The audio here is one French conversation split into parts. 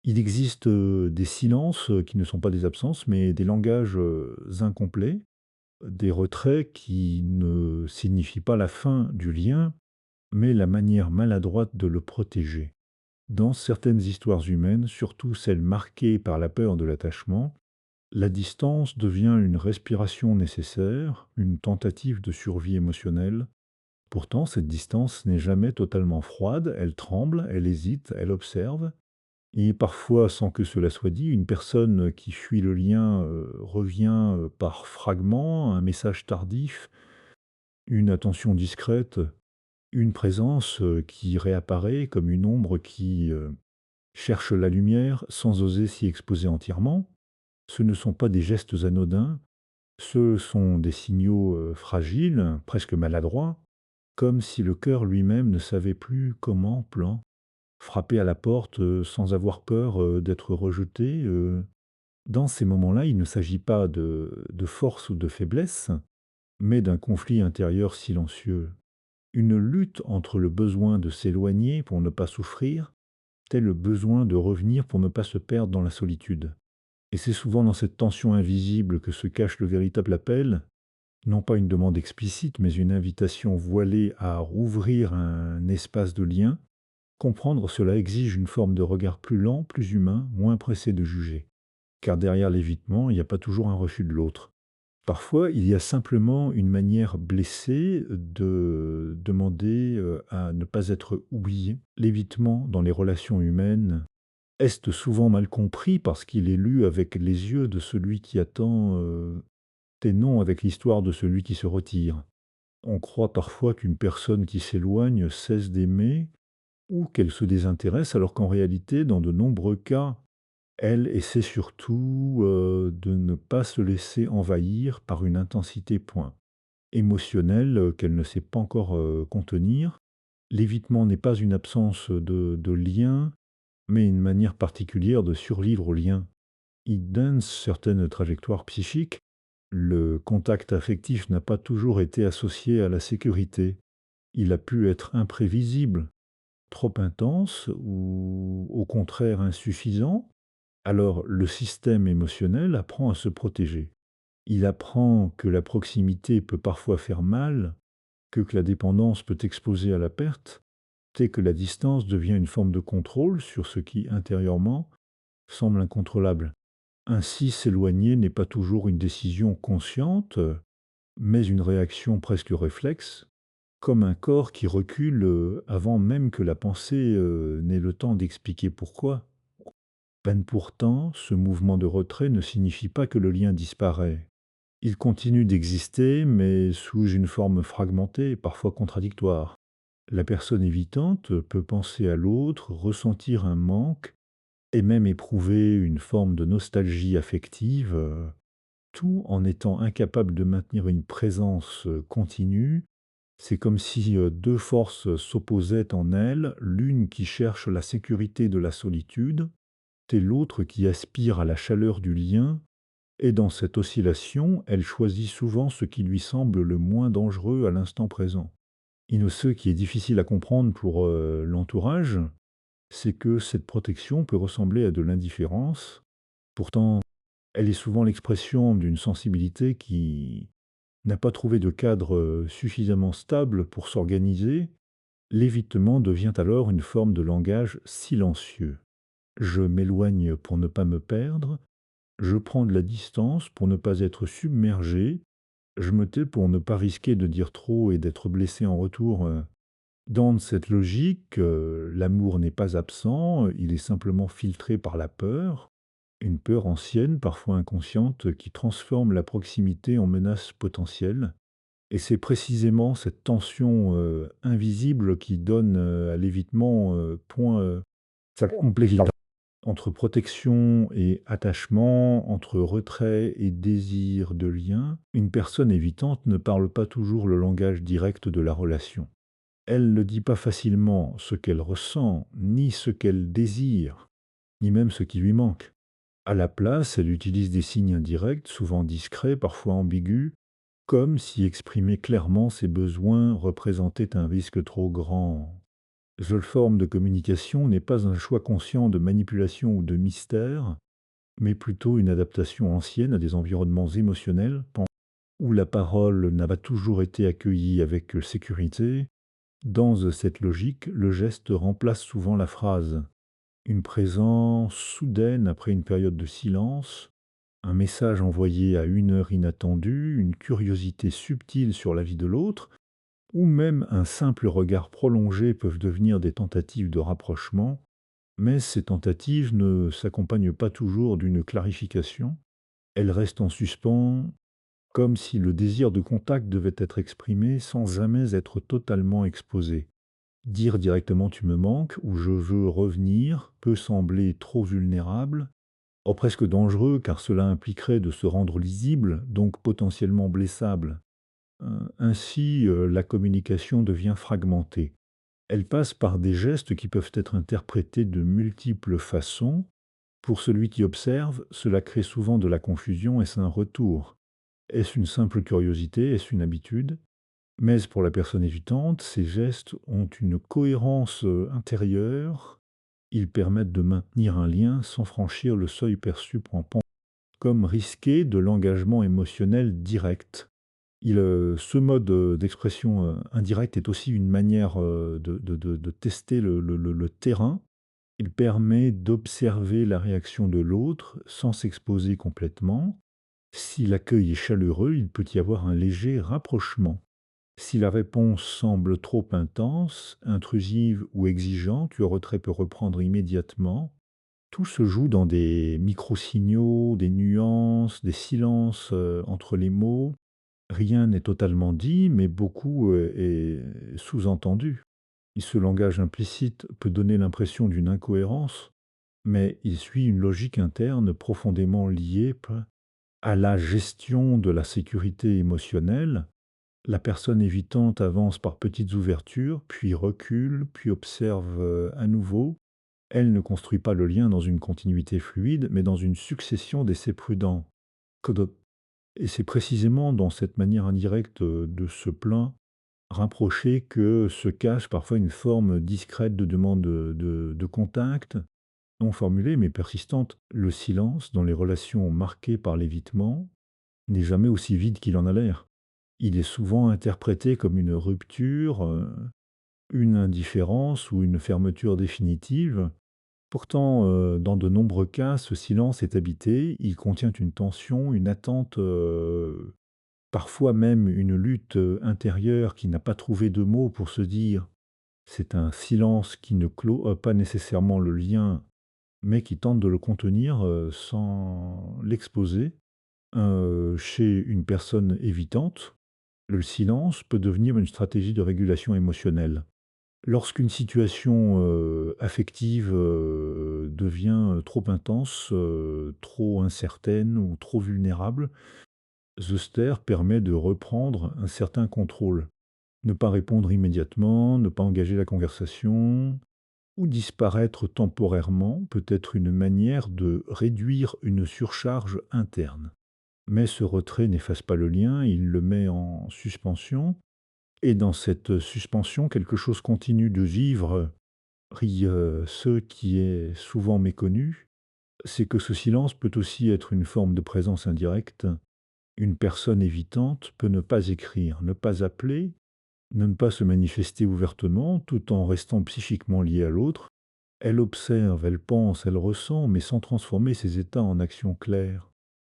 Il existe, des silences, qui ne sont pas des absences, mais des langages, incomplets, des retraits qui ne signifient pas la fin du lien, mais la manière maladroite de le protéger. Dans certaines histoires humaines, surtout celles marquées par la peur de l'attachement, la distance devient une respiration nécessaire, une tentative de survie émotionnelle. Pourtant, cette distance n'est jamais totalement froide, elle tremble, elle hésite, elle observe. Et parfois, sans que cela soit dit, une personne qui fuit le lien revient par fragments, un message tardif, une attention discrète, une présence qui réapparaît comme une ombre qui cherche la lumière sans oser s'y exposer entièrement. Ce ne sont pas des gestes anodins, ce sont des signaux fragiles, presque maladroits, comme si le cœur lui-même ne savait plus comment frapper à la porte sans avoir peur d'être rejeté. Dans ces moments-là, il ne s'agit pas de force ou de faiblesse, mais d'un conflit intérieur silencieux. Une lutte entre le besoin de s'éloigner pour ne pas souffrir, tel le besoin de revenir pour ne pas se perdre dans la solitude. Et c'est souvent dans cette tension invisible que se cache le véritable appel, non pas une demande explicite, mais une invitation voilée à rouvrir un espace de lien. Comprendre cela exige une forme de regard plus lent, plus humain, moins pressé de juger. Car derrière l'évitement, il n'y a pas toujours un refus de l'autre. Parfois, il y a simplement une manière blessée de demander à ne pas être oublié. L'évitement dans les relations humaines est souvent mal compris parce qu'il est lu avec les yeux de celui qui attend et non avec l'histoire de celui qui se retire. On croit parfois qu'une personne qui s'éloigne cesse d'aimer ou qu'elle se désintéresse alors qu'en réalité, dans de nombreux cas, elle essaie surtout, de ne pas se laisser envahir par une intensité émotionnelle, qu'elle ne sait pas encore, contenir. L'évitement n'est pas une absence de lien, mais une manière particulière de survivre au lien. Dans certaines trajectoires psychiques, le contact affectif n'a pas toujours été associé à la sécurité. Il a pu être imprévisible, trop intense ou au contraire insuffisant. Alors, le système émotionnel apprend à se protéger. Il apprend que la proximité peut parfois faire mal, que la dépendance peut exposer à la perte, et que la distance devient une forme de contrôle sur ce qui, intérieurement, semble incontrôlable. Ainsi, s'éloigner n'est pas toujours une décision consciente, mais une réaction presque réflexe, comme un corps qui recule avant même que la pensée n'ait le temps d'expliquer pourquoi. Peine pourtant, ce mouvement de retrait ne signifie pas que le lien disparaît. Il continue d'exister, mais sous une forme fragmentée et parfois contradictoire. La personne évitante peut penser à l'autre, ressentir un manque et même éprouver une forme de nostalgie affective, tout en étant incapable de maintenir une présence continue. C'est comme si deux forces s'opposaient en elle, l'une qui cherche la sécurité de la solitude, et l'autre qui aspire à la chaleur du lien, et dans cette oscillation, elle choisit souvent ce qui lui semble le moins dangereux à l'instant présent. Ce qui est difficile à comprendre pour l'entourage, c'est que cette protection peut ressembler à de l'indifférence. Pourtant, elle est souvent l'expression d'une sensibilité qui n'a pas trouvé de cadre suffisamment stable pour s'organiser. L'évitement devient alors une forme de langage silencieux. Je m'éloigne pour ne pas me perdre, je prends de la distance pour ne pas être submergé, je me tais pour ne pas risquer de dire trop et d'être blessé en retour. Dans cette logique, l'amour n'est pas absent, il est simplement filtré par la peur, une peur ancienne, parfois inconsciente, qui transforme la proximité en menace potentielle. Et c'est précisément cette tension invisible qui donne à l'évitement point sa complexité. Entre protection et attachement, entre retrait et désir de lien, une personne évitante ne parle pas toujours le langage direct de la relation. Elle ne dit pas facilement ce qu'elle ressent, ni ce qu'elle désire, ni même ce qui lui manque. À la place, elle utilise des signes indirects, souvent discrets, parfois ambigus, comme si exprimer clairement ses besoins représentait un risque trop grand. Cette forme de communication n'est pas un choix conscient de manipulation ou de mystère, mais plutôt une adaptation ancienne à des environnements émotionnels où la parole n'a pas toujours été accueillie avec sécurité. Dans cette logique, le geste remplace souvent la phrase. Une présence soudaine après une période de silence, un message envoyé à une heure inattendue, une curiosité subtile sur la vie de l'autre, ou même un simple regard prolongé peuvent devenir des tentatives de rapprochement, mais ces tentatives ne s'accompagnent pas toujours d'une clarification. Elles restent en suspens, comme si le désir de contact devait être exprimé sans jamais être totalement exposé. Dire directement tu me manques ou je veux revenir peut sembler trop vulnérable, ou presque dangereux car cela impliquerait de se rendre lisible, donc potentiellement blessable. Ainsi, la communication devient fragmentée. Elle passe par des gestes qui peuvent être interprétés de multiples façons. Pour celui qui observe, cela crée souvent de la confusion. Est-ce un retour? Est-ce une simple curiosité? Est-ce une habitude? Mais pour la personne évitante, ces gestes ont une cohérence intérieure. Ils permettent de maintenir un lien sans franchir le seuil perçu comme risqué de l'engagement émotionnel direct. Ce mode d'expression indirect est aussi une manière de tester le terrain. Il permet d'observer la réaction de l'autre sans s'exposer complètement. Si l'accueil est chaleureux, il peut y avoir un léger rapprochement. Si la réponse semble trop intense, intrusive ou exigeante, le retrait peut reprendre immédiatement. Tout se joue dans des micro-signaux, des nuances, des silences entre les mots. Rien n'est totalement dit, mais beaucoup est sous-entendu. Et ce langage implicite peut donner l'impression d'une incohérence, mais il suit une logique interne profondément liée à la gestion de la sécurité émotionnelle. La personne évitante avance par petites ouvertures, puis recule, puis observe à nouveau. Elle ne construit pas le lien dans une continuité fluide, mais dans une succession d'essais prudents. Et c'est précisément dans cette manière indirecte de se plaindre, rapprocher, que se cache parfois une forme discrète de demande de contact, non formulée mais persistante. Le silence, dans les relations marquées par l'évitement, n'est jamais aussi vide qu'il en a l'air. Il est souvent interprété comme une rupture, une indifférence ou une fermeture définitive. Pourtant, dans de nombreux cas, ce silence est habité, il contient une tension, une attente, parfois même une lutte, intérieure qui n'a pas trouvé de mots pour se dire. C'est un silence qui ne clôt, pas nécessairement le lien, mais qui tente de le contenir, sans l'exposer. Chez une personne évitante, le silence peut devenir une stratégie de régulation émotionnelle. Lorsqu'une situation, affective, devient, trop intense, trop incertaine ou trop vulnérable, Zeuster permet de reprendre un certain contrôle. Ne pas répondre immédiatement, ne pas engager la conversation ou disparaître temporairement peut être une manière de réduire une surcharge interne. Mais ce retrait n'efface pas le lien, il le met en suspension. Et dans cette suspension, quelque chose continue de vivre. Ce qui est souvent méconnu, c'est que ce silence peut aussi être une forme de présence indirecte. Une personne évitante peut ne pas écrire, ne pas appeler, ne pas se manifester ouvertement, tout en restant psychiquement liée à l'autre. Elle observe, elle pense, elle ressent, mais sans transformer ses états en actions claires.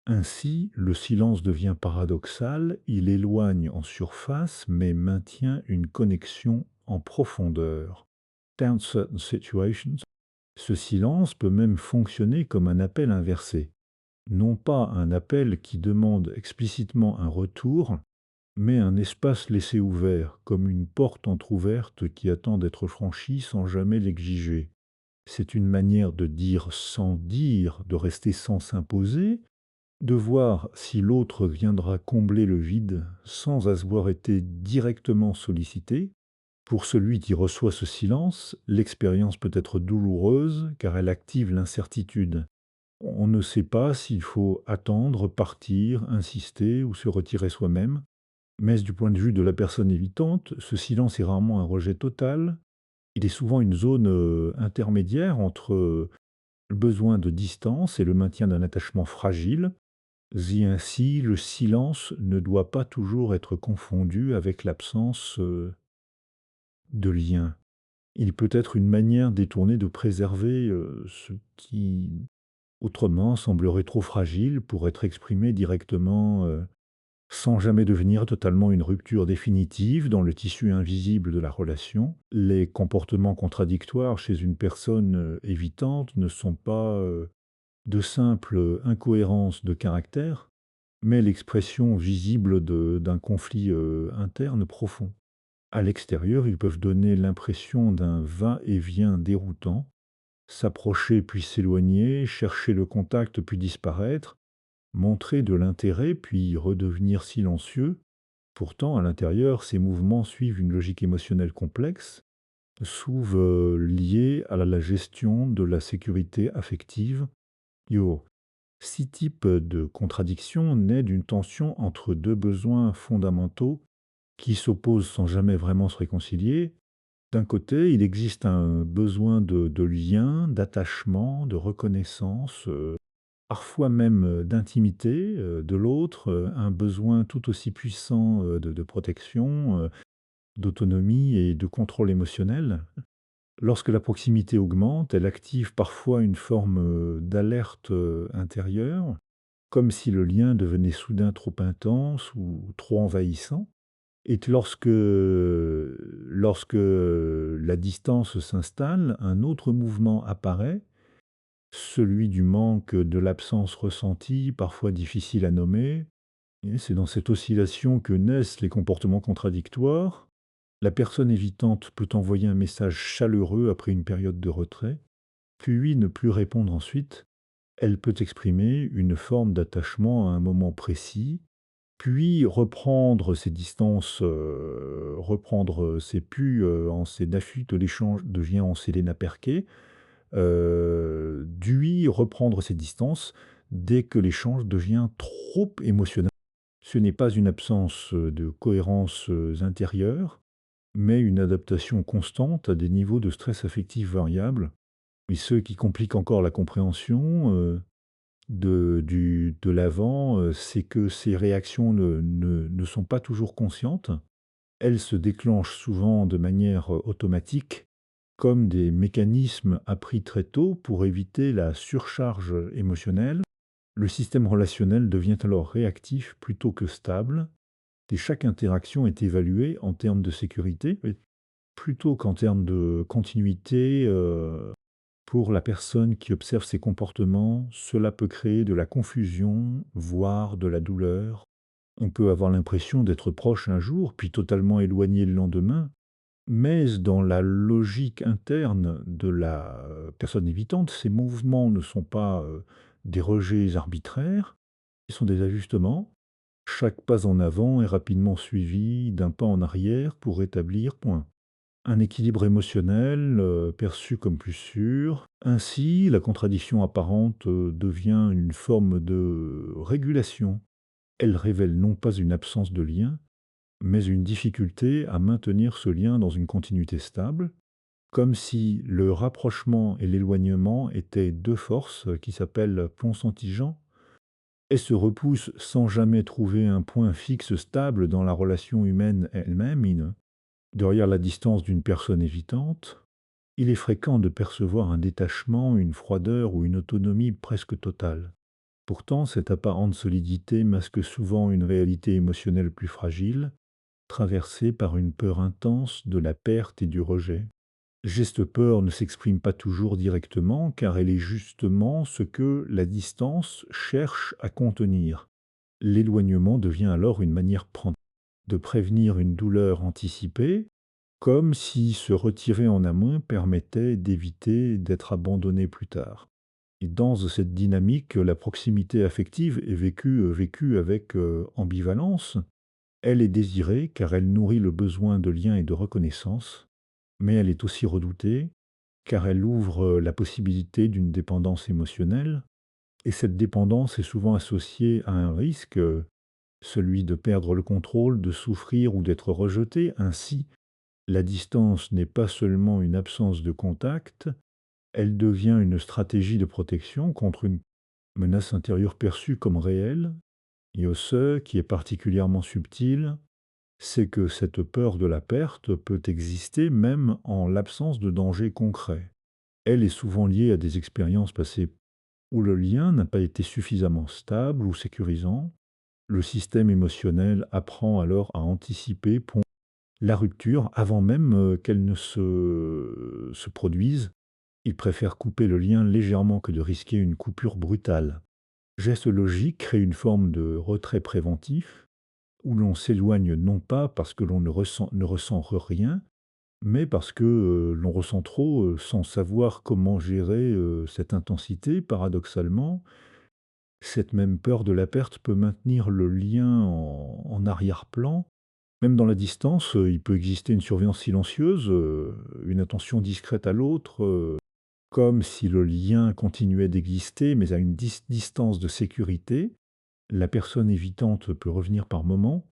Ainsi, le silence devient paradoxal, il éloigne en surface, mais maintient une connexion en profondeur. Dans certain situations, ce silence peut même fonctionner comme un appel inversé. Non pas un appel qui demande explicitement un retour, mais un espace laissé ouvert, comme une porte entr'ouverte qui attend d'être franchie sans jamais l'exiger. C'est une manière de dire sans dire, de rester sans s'imposer, de voir si l'autre viendra combler le vide sans avoir été directement sollicité. Pour celui qui reçoit ce silence, l'expérience peut être douloureuse car elle active l'incertitude. On ne sait pas s'il faut attendre, partir, insister ou se retirer soi-même. Mais du point de vue de la personne évitante, ce silence est rarement un rejet total, Il est souvent une zone, intermédiaire entre, le besoin de distance et le maintien d'un attachement fragile. Ainsi, le silence ne doit pas toujours être confondu avec l'absence, de lien. Il peut être une manière détournée de préserver, ce qui, autrement, semblerait trop fragile pour être exprimé directement, sans jamais devenir totalement une rupture définitive dans le tissu invisible de la relation. Les comportements contradictoires chez une personne, évitante ne sont pas, de simples incohérences de caractère, mais l'expression visible d'un conflit, interne profond. À l'extérieur, ils peuvent donner l'impression d'un va-et-vient déroutant, s'approcher puis s'éloigner, chercher le contact puis disparaître, montrer de l'intérêt puis redevenir silencieux. Pourtant, à l'intérieur, ces mouvements suivent une logique émotionnelle complexe, souvent liée à la gestion de la sécurité affective. Yo, six types de contradictions naissent d'une tension entre deux besoins fondamentaux qui s'opposent sans jamais vraiment se réconcilier. D'un côté, il existe un besoin de lien, d'attachement, de reconnaissance, parfois même, d'intimité, de l'autre, un besoin tout aussi puissant, de protection, d'autonomie et de contrôle émotionnel. Lorsque la proximité augmente, elle active parfois une forme, d'alerte, intérieure, comme si le lien devenait soudain trop intense ou trop envahissant. Et que lorsque la distance s'installe, un autre mouvement apparaît, celui du manque, de l'absence ressentie, parfois difficile à nommer. Et c'est dans cette oscillation que naissent les comportements contradictoires. La personne évitante peut envoyer un message chaleureux après une période de retrait, puis ne plus répondre ensuite. Elle peut exprimer une forme d'attachement à un moment précis, puis reprendre ses distances, reprendre ses pu en ses d'affût l'échange devient en Selena Perquet, d'ui reprendre ses distances dès que l'échange devient trop émotionnel. Ce n'est pas une absence, de cohérence, intérieure, mais une adaptation constante à des niveaux de stress affectif variables. Et ce qui complique encore la compréhension, de l'avant, c'est que ces réactions ne sont pas toujours conscientes. Elles se déclenchent souvent de manière, automatique, comme des mécanismes appris très tôt pour éviter la surcharge émotionnelle. Le système relationnel devient alors réactif plutôt que stable et chaque interaction est évaluée en termes de sécurité, oui, plutôt qu'en termes de continuité. Pour la personne qui observe ces comportements, cela peut créer de la confusion, voire de la douleur. On peut avoir l'impression d'être proche un jour, puis totalement éloigné le lendemain, mais dans la logique interne de la personne évitante, ces mouvements ne sont pas des rejets arbitraires, ils sont des ajustements. Chaque pas en avant est rapidement suivi d'un pas en arrière pour rétablir point. Un équilibre émotionnel, perçu comme plus sûr. Ainsi, la contradiction apparente, devient une forme de régulation. Elle révèle non pas une absence de lien, mais une difficulté à maintenir ce lien dans une continuité stable, comme si le rapprochement et l'éloignement étaient 2 forces, qui s'appellent ponts sentigeants et se repoussent sans jamais trouver un point fixe stable dans la relation humaine elle-même. Derrière la distance d'une personne évitante, il est fréquent de percevoir un détachement, une froideur ou une autonomie presque totale. Pourtant, cette apparente solidité masque souvent une réalité émotionnelle plus fragile, traversée par une peur intense de la perte et du rejet. Geste peur ne s'exprime pas toujours directement car elle est justement ce que la distance cherche à contenir. L'éloignement devient alors une manière de prévenir une douleur anticipée, comme si se retirer en amont permettait d'éviter d'être abandonné plus tard. Et dans cette dynamique, la proximité affective est vécue avec ambivalence. Elle est désirée car elle nourrit le besoin de lien et de reconnaissance, mais elle est aussi redoutée car elle ouvre la possibilité d'une dépendance émotionnelle. Et cette dépendance est souvent associée à un risque, celui de perdre le contrôle, de souffrir ou d'être rejeté. Ainsi, La distance n'est pas seulement une absence de contact, elle devient une stratégie de protection contre une menace intérieure perçue comme réelle. Et ce qui est particulièrement subtil, c'est que cette peur de la perte peut exister même en l'absence de danger concret. Elle est souvent liée à des expériences passées où le lien n'a pas été suffisamment stable ou sécurisant. Le système émotionnel apprend alors à anticiper la rupture avant même qu'elle ne se produise. Il préfère couper le lien légèrement que de risquer une coupure brutale. Geste logique crée une forme de retrait préventif où l'on s'éloigne non pas parce que l'on ne ressent rien, mais parce que l'on ressent trop sans savoir comment gérer cette intensité. Paradoxalement, cette même peur de la perte peut maintenir le lien en arrière-plan. Même dans la distance, il peut exister une surveillance silencieuse, une attention discrète à l'autre, comme si le lien continuait d'exister, mais à une distance de sécurité. La personne évitante peut revenir par moments,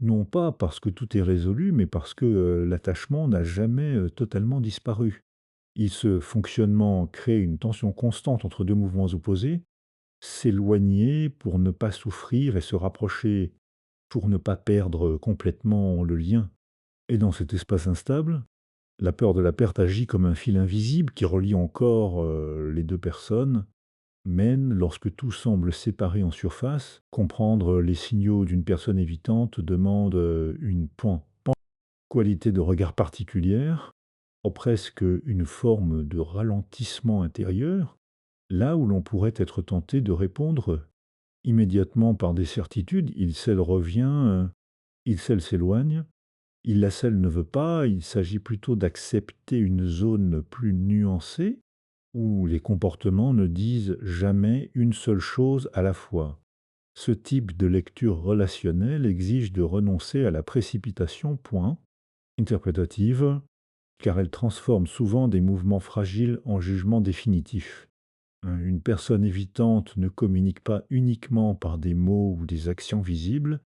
non pas parce que tout est résolu, mais parce que l'attachement n'a jamais totalement disparu. Ce fonctionnement crée une tension constante entre deux mouvements opposés, s'éloigner pour ne pas souffrir et se rapprocher pour ne pas perdre complètement le lien. Et dans cet espace instable, la peur de la perte agit comme un fil invisible qui relie encore les deux personnes, mène, lorsque tout semble séparé en surface, comprendre les signaux d'une personne évitante demande une qualité de regard particulière, ou presque une forme de ralentissement intérieur, là où l'on pourrait être tenté de répondre immédiatement par des certitudes. Il celle revient, il celle s'éloigne, il la celle ne veut pas. Il s'agit plutôt d'accepter une zone plus nuancée où les comportements ne disent jamais une seule chose à la fois. Ce type de lecture relationnelle exige de renoncer à la précipitation, point, interprétative, car elle transforme souvent des mouvements fragiles en jugements définitifs. Une personne évitante ne communique pas uniquement par des mots ou des actions visibles,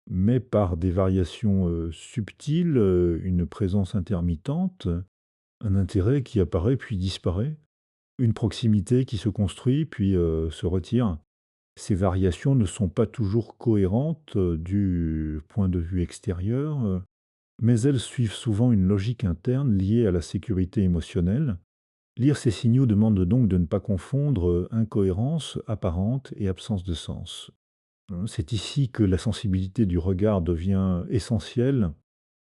mais par des variations subtiles, une présence intermittente, un intérêt qui apparaît puis disparaît, une proximité qui se construit puis se retire. Ces variations ne sont pas toujours cohérentes du point de vue extérieur, mais elles suivent souvent une logique interne liée à la sécurité émotionnelle. Lire ces signaux demande donc de ne pas confondre incohérence apparente et absence de sens. C'est ici que la sensibilité du regard devient essentielle.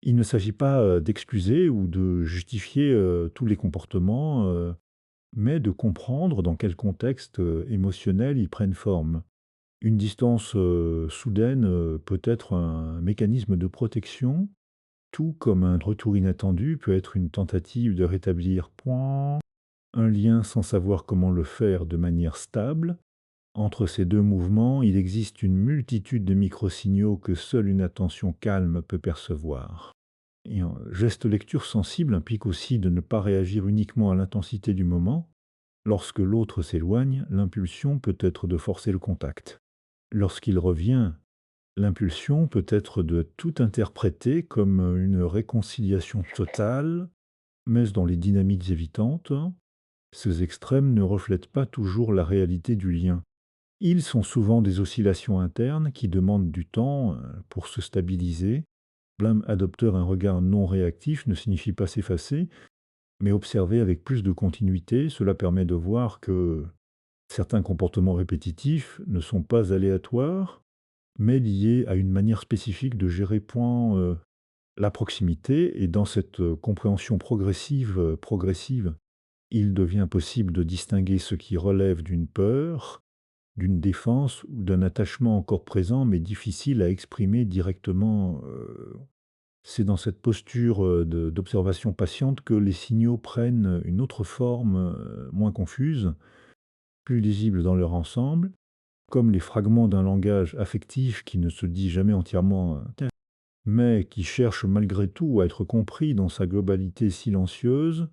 Il ne s'agit pas d'excuser ou de justifier tous les comportements, mais de comprendre dans quel contexte émotionnel ils prennent forme. Une distance soudaine peut être un mécanisme de protection, tout comme un retour inattendu peut être une tentative de rétablir un lien sans savoir comment le faire de manière stable. Entre ces deux mouvements, il existe une multitude de microsignaux que seule une attention calme peut percevoir. Et un geste lecture sensible implique aussi de ne pas réagir uniquement à l'intensité du moment. Lorsque l'autre s'éloigne, l'impulsion peut être de forcer le contact. Lorsqu'il revient, l'impulsion peut être de tout interpréter comme une réconciliation totale, mais dans les dynamiques évitantes, ces extrêmes ne reflètent pas toujours la réalité du lien. Ils sont souvent des oscillations internes qui demandent du temps pour se stabiliser. Blâme adopteur un regard non réactif ne signifie pas s'effacer, mais observer avec plus de continuité. Cela permet de voir que certains comportements répétitifs ne sont pas aléatoires, mais liés à une manière spécifique de gérer la proximité. Et dans cette compréhension progressive, il devient possible de distinguer ce qui relève d'une peur, d'une défense ou d'un attachement encore présent mais difficile à exprimer directement. C'est dans cette posture d'observation patiente que les signaux prennent une autre forme, moins confuse, plus lisible dans leur ensemble, comme les fragments d'un langage affectif qui ne se dit jamais entièrement, mais qui cherche malgré tout à être compris dans sa globalité silencieuse.